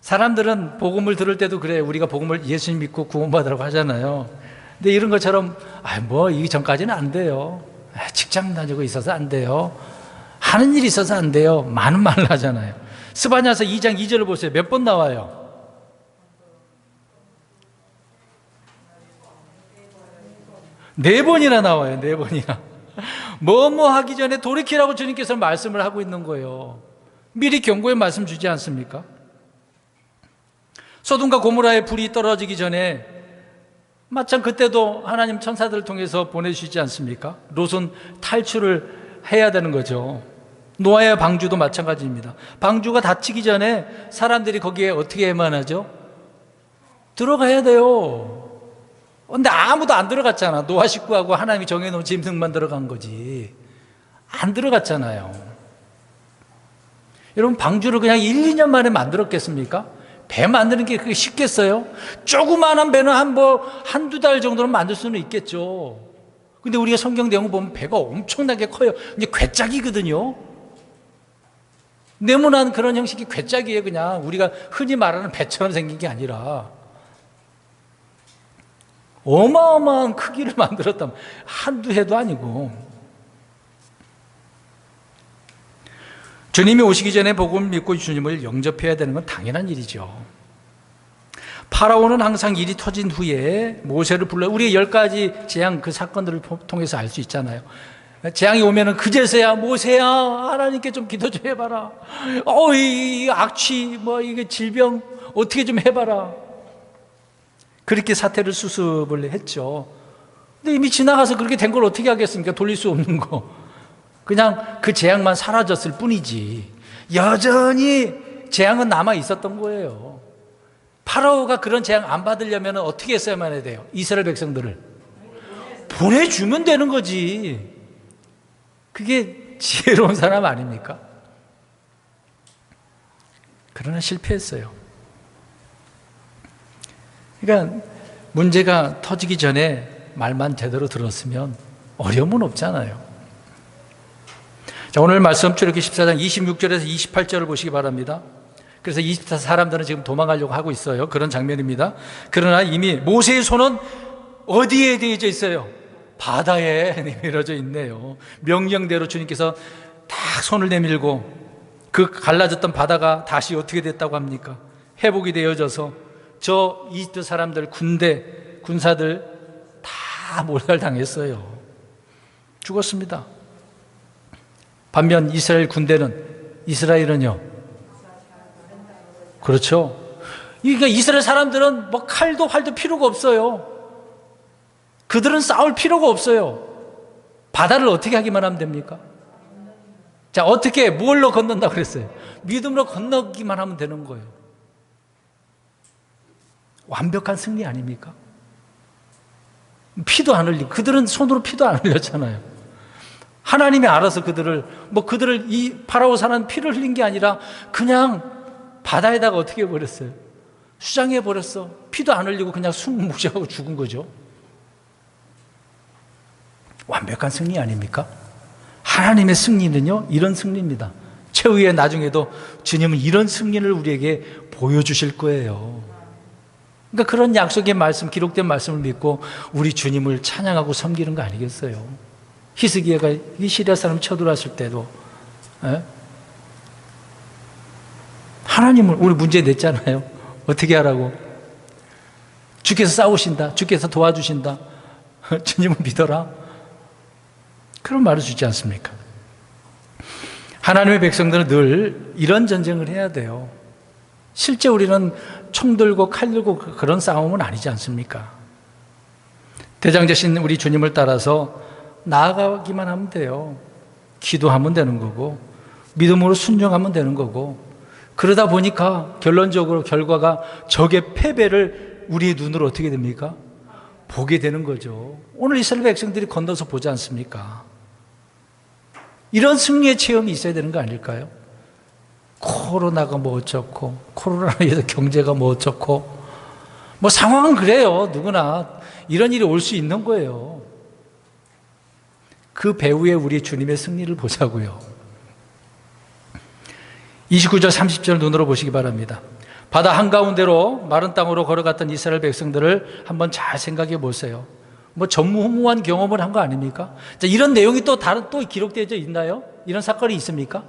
사람들은 복음을 들을 때도 그래요. 우리가 복음을 예수님 믿고 구원받으라고 하잖아요. 근데 이런 것처럼 이 전까지는 안 돼요. 직장 다니고 있어서 안 돼요. 하는 일이 있어서 안 돼요. 많은 말을 하잖아요. 스바냐서 2장 2절을 보세요. 몇 번 나와요? 네 번이나 나와요. 네 번이나. 뭐뭐 하기 전에 돌이키라고 주님께서 말씀을 하고 있는 거예요. 미리 경고의 말씀 주지 않습니까? 소돔과 고모라의 불이 떨어지기 전에 마찬 그때도 하나님 천사들을 통해서 보내주시지 않습니까? 롯은 탈출을 해야 되는 거죠. 노아의 방주도 마찬가지입니다. 방주가 닫히기 전에 사람들이 거기에 어떻게 해야만 하죠? 들어가야 돼요. 근데 아무도 안 들어갔잖아. 노아 식구하고 하나님이 정해놓은 짐승만 들어간 거지. 안 들어갔잖아요. 여러분, 방주를 그냥 1, 2년 만에 만들었겠습니까? 배 만드는 게 그게 쉽겠어요? 조그마한 배는 한두 달 정도는 만들 수는 있겠죠. 근데 우리가 성경 내용을 보면 배가 엄청나게 커요. 이제 괴짝이거든요. 네모난 그런 형식이 괴짝이에요. 그냥 우리가 흔히 말하는 배처럼 생긴 게 아니라 어마어마한 크기를 만들었다면 한두 해도 아니고. 주님이 오시기 전에 복음을 믿고 주님을 영접해야 되는 건 당연한 일이죠. 파라오는 항상 일이 터진 후에 모세를 불러, 우리가 10가지 재앙 그 사건들을 통해서 알 수 있잖아요. 재앙이 오면은 그제서야 모세야 하나님께 좀 기도 좀 해봐라. 이 악취 이게 질병 어떻게 좀 해봐라. 그렇게 사태를 수습을 했죠. 근데 이미 지나가서 그렇게 된 걸 어떻게 하겠습니까? 돌릴 수 없는 거. 그냥 그 재앙만 사라졌을 뿐이지 여전히 재앙은 남아 있었던 거예요. 파라오가 그런 재앙 안 받으려면 어떻게 했어야만 해야 돼요? 이스라엘 백성들을 보내주면 되는 거지. 그게 지혜로운 사람 아닙니까? 그러나 실패했어요. 그러니까 문제가 터지기 전에 말만 제대로 들었으면 어려움은 없잖아요. 자, 오늘 말씀 출애굽기 14장 26절에서 28절을 보시기 바랍니다. 그래서 24 사람들은 지금 도망가려고 하고 있어요. 그런 장면입니다. 그러나 이미 모세의 손은 어디에 대해져 있어요? 바다에 내밀어져 있네요. 명령대로 주님께서 딱 손을 내밀고 그 갈라졌던 바다가 다시 어떻게 됐다고 합니까? 회복이 되어져서 저 이집트 사람들 군사들 다 몰살당했어요. 죽었습니다. 반면 이스라엘은요. 그렇죠. 그러니까 이스라엘 사람들은 뭐 칼도 활도 필요가 없어요. 그들은 싸울 필요가 없어요. 바다를 어떻게 하기만 하면 됩니까? 자, 어떻게, 뭘로 건넌다고 그랬어요? 믿음으로 건너기만 하면 되는 거예요. 완벽한 승리 아닙니까? 피도 안 흘리고, 그들은 손으로 피도 안 흘렸잖아요. 하나님이 알아서 그들을 이 파라오 사람 피를 흘린 게 아니라 그냥 바다에다가 어떻게 해버렸어요? 수장해버렸어. 피도 안 흘리고 그냥 숨 무시하고 죽은 거죠. 완벽한 승리 아닙니까? 하나님의 승리는요, 이런 승리입니다. 최후에 나중에도 주님은 이런 승리를 우리에게 보여주실 거예요. 그러니까 그런 약속의 말씀, 기록된 말씀을 믿고 우리 주님을 찬양하고 섬기는 거 아니겠어요? 히스기야가 이 시리아 사람 쳐들어왔을 때도 하나님을 우리 문제 냈잖아요. 어떻게 하라고? 주께서 싸우신다. 주께서 도와주신다. 주님을 믿어라. 그런 말을 주지 않습니까? 하나님의 백성들은 늘 이런 전쟁을 해야 돼요. 실제 우리는 총 들고 칼 들고 그런 싸움은 아니지 않습니까? 대장되신 우리 주님을 따라서 나아가기만 하면 돼요. 기도하면 되는 거고 믿음으로 순종하면 되는 거고, 그러다 보니까 결론적으로 결과가 적의 패배를 우리의 눈으로 어떻게 됩니까? 보게 되는 거죠. 오늘 이스라엘 백성들이 건너서 보지 않습니까? 이런 승리의 체험이 있어야 되는 거 아닐까요? 코로나가 뭐 어쩌고, 코로나로 인해서 경제가 뭐 어쩌고, 뭐 상황은 그래요. 누구나 이런 일이 올 수 있는 거예요. 그 배후에 우리 주님의 승리를 보자고요. 29절 30절 눈으로 보시기 바랍니다. 바다 한가운데로 마른 땅으로 걸어갔던 이스라엘 백성들을 한번 잘 생각해 보세요. 뭐 전무후무한 경험을 한 거 아닙니까? 자, 이런 내용이 또 기록되어 있나요? 이런 사건이 있습니까?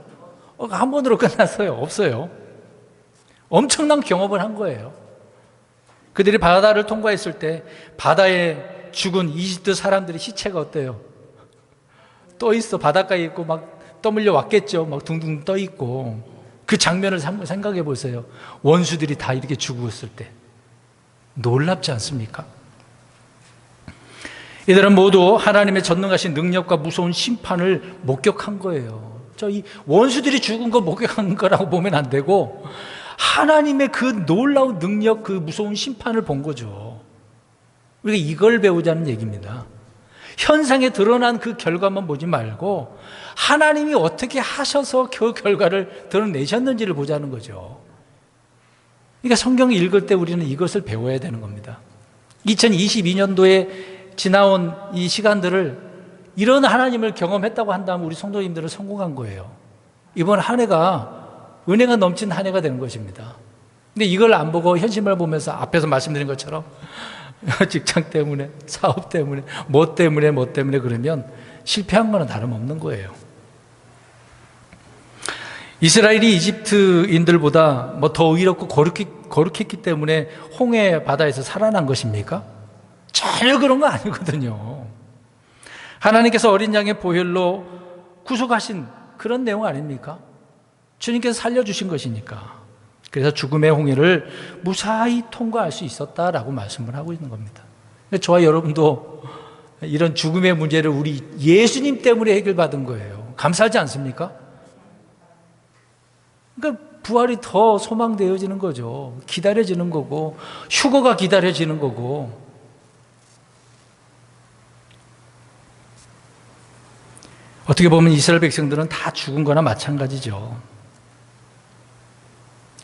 한 번으로 끝났어요? 없어요. 엄청난 경험을 한 거예요. 그들이 바다를 통과했을 때 바다에 죽은 이집트 사람들의 시체가 어때요? 떠 있어. 바닷가에 있고 막 떠밀려 왔겠죠. 막 둥둥 떠 있고. 그 장면을 생각해 보세요. 원수들이 다 이렇게 죽었을 때 놀랍지 않습니까? 이들은 모두 하나님의 전능하신 능력과 무서운 심판을 목격한 거예요. 이 원수들이 죽은 거 목격한 거라고 보면 안 되고 하나님의 그 놀라운 능력, 그 무서운 심판을 본 거죠. 우리가 이걸 배우자는 얘기입니다. 현상에 드러난 그 결과만 보지 말고 하나님이 어떻게 하셔서 그 결과를 드러내셨는지를 보자는 거죠. 그러니까 성경을 읽을 때 우리는 이것을 배워야 되는 겁니다. 2022년도에 지나온 이 시간들을 이런 하나님을 경험했다고 한다면 우리 성도님들은 성공한 거예요. 이번 한 해가 은혜가 넘친 한 해가 되는 것입니다. 근데 이걸 안 보고 현실만 보면서 앞에서 말씀드린 것처럼 직장 때문에, 사업 때문에, 뭐 때문에 그러면 실패한 거는 다름없는 거예요. 이스라엘이 이집트인들보다 뭐 더 의롭고 거룩했기 때문에 홍해 바다에서 살아난 것입니까? 전혀 그런 거 아니거든요. 하나님께서 어린 양의 보혈로 구속하신 그런 내용 아닙니까? 주님께서 살려주신 것이니까. 그래서 죽음의 홍해를 무사히 통과할 수 있었다라고 말씀을 하고 있는 겁니다. 저와 여러분도 이런 죽음의 문제를 우리 예수님 때문에 해결받은 거예요. 감사하지 않습니까? 그러니까 부활이 더 소망되어지는 거죠. 기다려지는 거고, 휴거가 기다려지는 거고. 어떻게 보면 이스라엘 백성들은 다 죽은 거나 마찬가지죠.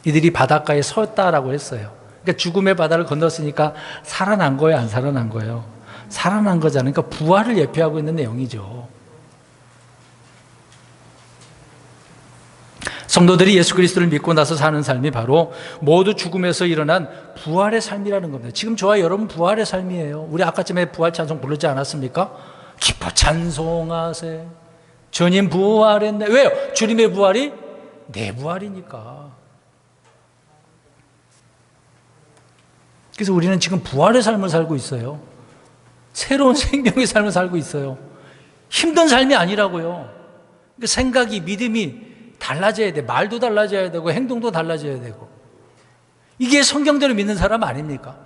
이들이 바닷가에 섰다라고 했어요. 그러니까 죽음의 바다를 건넜으니까 살아난 거예요, 안 살아난 거예요? 살아난 거잖아요. 그러니까 부활을 예표하고 있는 내용이죠. 성도들이 예수 그리스도를 믿고 나서 사는 삶이 바로 모두 죽음에서 일어난 부활의 삶이라는 겁니다. 지금 저와 여러분 부활의 삶이에요. 우리 아까쯤에 부활 찬송 부르지 않았습니까? 기뻐 찬송하세 주님 부활했네. 왜요? 주님의 부활이 내 부활이니까. 그래서 우리는 지금 부활의 삶을 살고 있어요. 새로운 생명의 삶을 살고 있어요. 힘든 삶이 아니라고요. 생각이, 믿음이 달라져야 돼. 말도 달라져야 되고 행동도 달라져야 되고. 이게 성경대로 믿는 사람 아닙니까?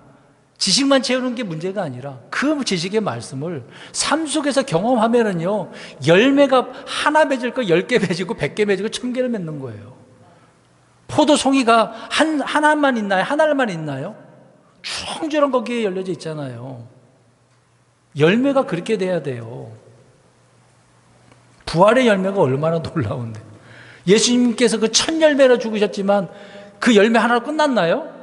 지식만 채우는 게 문제가 아니라 그 지식의 말씀을 삶 속에서 경험하면은요, 열매가 하나 맺을 거 10개 맺고 100개 맺고 1000개를 맺는 거예요. 포도송이가 하나만 있나요? 하나만 있나요? 주렁주렁 거기에 열려져 있잖아요. 열매가 그렇게 돼야 돼요. 부활의 열매가 얼마나 놀라운데. 예수님께서 그 1000열매나 죽으셨지만 그 열매 하나로 끝났나요?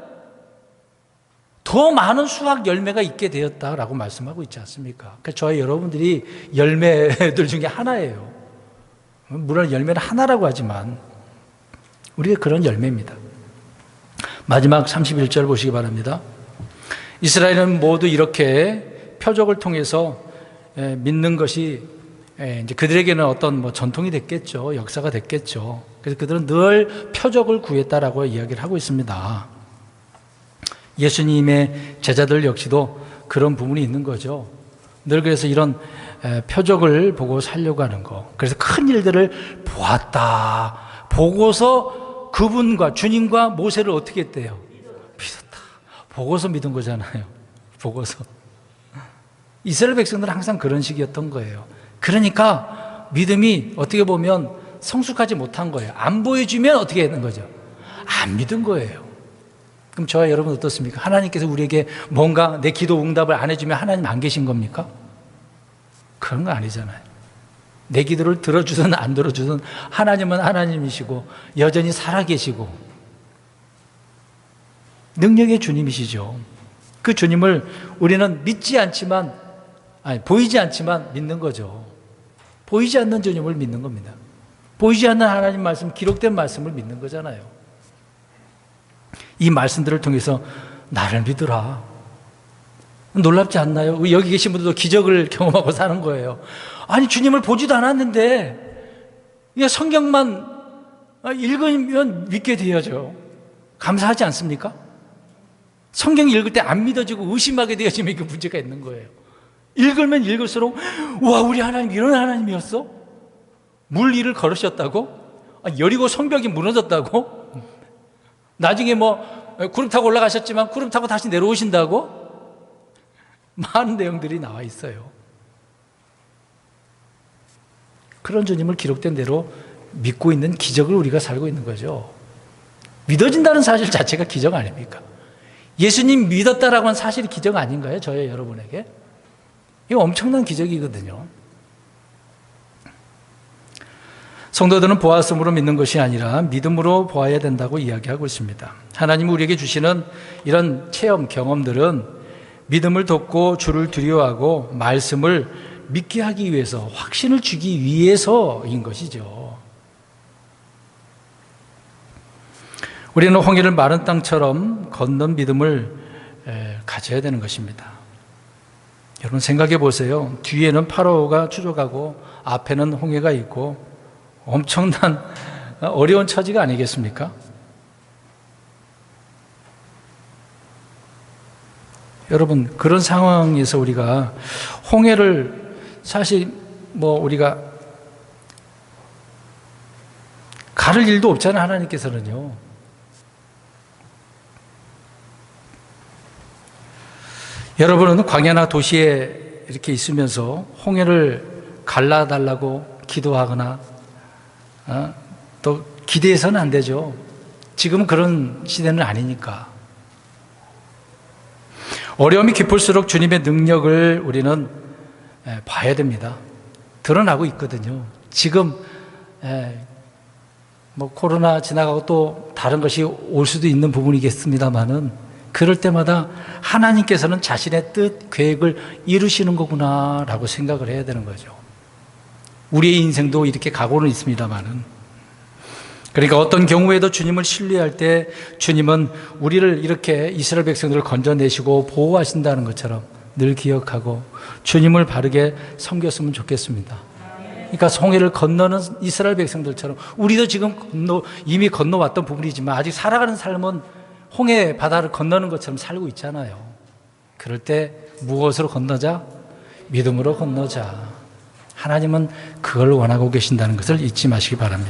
더 많은 수확 열매가 있게 되었다라고 말씀하고 있지 않습니까? 그러니까 저희 여러분들이 열매들 중에 하나예요. 물론 열매는 하나라고 하지만 우리가 그런 열매입니다. 마지막 31절 보시기 바랍니다. 이스라엘은 모두 이렇게 표적을 통해서 믿는 것이 이제 그들에게는 어떤 전통이 됐겠죠. 역사가 됐겠죠. 그래서 그들은 늘 표적을 구했다라고 이야기를 하고 있습니다. 예수님의 제자들 역시도 그런 부분이 있는 거죠. 늘 그래서 이런 표적을 보고 살려고 하는 거. 그래서 큰 일들을 보았다. 보고서 그분과 주님과 모세를 어떻게 했대요? 믿었다. 보고서 믿은 거잖아요. 보고서. 이스라엘 백성들은 항상 그런 식이었던 거예요. 그러니까 믿음이 어떻게 보면 성숙하지 못한 거예요. 안 보여주면 어떻게 하는 거죠? 안 믿은 거예요. 그럼 저와 여러분 어떻습니까? 하나님께서 우리에게 뭔가 내 기도 응답을 안 해주면 하나님 안 계신 겁니까? 그런 거 아니잖아요. 내 기도를 들어주든 안 들어주든 하나님은 하나님이시고 여전히 살아계시고 능력의 주님이시죠. 그 주님을 우리는 믿지 않지만, 보이지 않지만 믿는 거죠. 보이지 않는 주님을 믿는 겁니다. 보이지 않는 하나님 말씀, 기록된 말씀을 믿는 거잖아요. 이 말씀들을 통해서 나를 믿으라. 놀랍지 않나요? 여기 계신 분들도 기적을 경험하고 사는 거예요. 아니, 주님을 보지도 않았는데 성경만 읽으면 믿게 되어져. 감사하지 않습니까? 성경 읽을 때 안 믿어지고 의심하게 되어지면 그 문제가 있는 거예요. 읽으면 읽을수록 와, 우리 하나님 이런 하나님이었어? 물 위를 걸으셨다고? 여리고 성벽이 무너졌다고? 나중에 구름 타고 올라가셨지만 구름 타고 다시 내려오신다고? 많은 내용들이 나와 있어요. 그런 주님을 기록된 대로 믿고 있는 기적을 우리가 살고 있는 거죠. 믿어진다는 사실 자체가 기적 아닙니까? 예수님 믿었다라고 하는 사실이 기적 아닌가요? 저의 여러분에게? 이거 엄청난 기적이거든요. 성도들은 보았음으로 믿는 것이 아니라 믿음으로 보아야 된다고 이야기하고 있습니다. 하나님이 우리에게 주시는 이런 체험, 경험들은 믿음을 돋고 주를 두려워하고 말씀을 믿게 하기 위해서, 확신을 주기 위해서인 것이죠. 우리는 홍해를 마른 땅처럼 건넌 믿음을 가져야 되는 것입니다. 여러분 생각해 보세요. 뒤에는 파라오가 추적하고 앞에는 홍해가 있고 엄청난 어려운 처지가 아니겠습니까? 여러분, 그런 상황에서 우리가 홍해를 사실 우리가 가를 일도 없잖아요. 하나님께서는요. 여러분은 광야나 도시에 이렇게 있으면서 홍해를 갈라달라고 기도하거나 또 기대해서는 안 되죠. 지금은 그런 시대는 아니니까. 어려움이 깊을수록 주님의 능력을 우리는 봐야 됩니다. 드러나고 있거든요. 지금 코로나 지나가고 또 다른 것이 올 수도 있는 부분이겠습니다만은 그럴 때마다 하나님께서는 자신의 뜻, 계획을 이루시는 거구나라고 생각을 해야 되는 거죠. 우리의 인생도 이렇게 가고는 있습니다만은, 그러니까 어떤 경우에도 주님을 신뢰할 때 주님은 우리를 이렇게 이스라엘 백성들을 건져내시고 보호하신다는 것처럼 늘 기억하고 주님을 바르게 섬겼으면 좋겠습니다. 그러니까 홍해를 건너는 이스라엘 백성들처럼 우리도 지금 이미 건너왔던 부분이지만 아직 살아가는 삶은 홍해 바다를 건너는 것처럼 살고 있잖아요. 그럴 때 무엇으로 건너자? 믿음으로 건너자. 하나님은 그걸 원하고 계신다는 것을 잊지 마시기 바랍니다.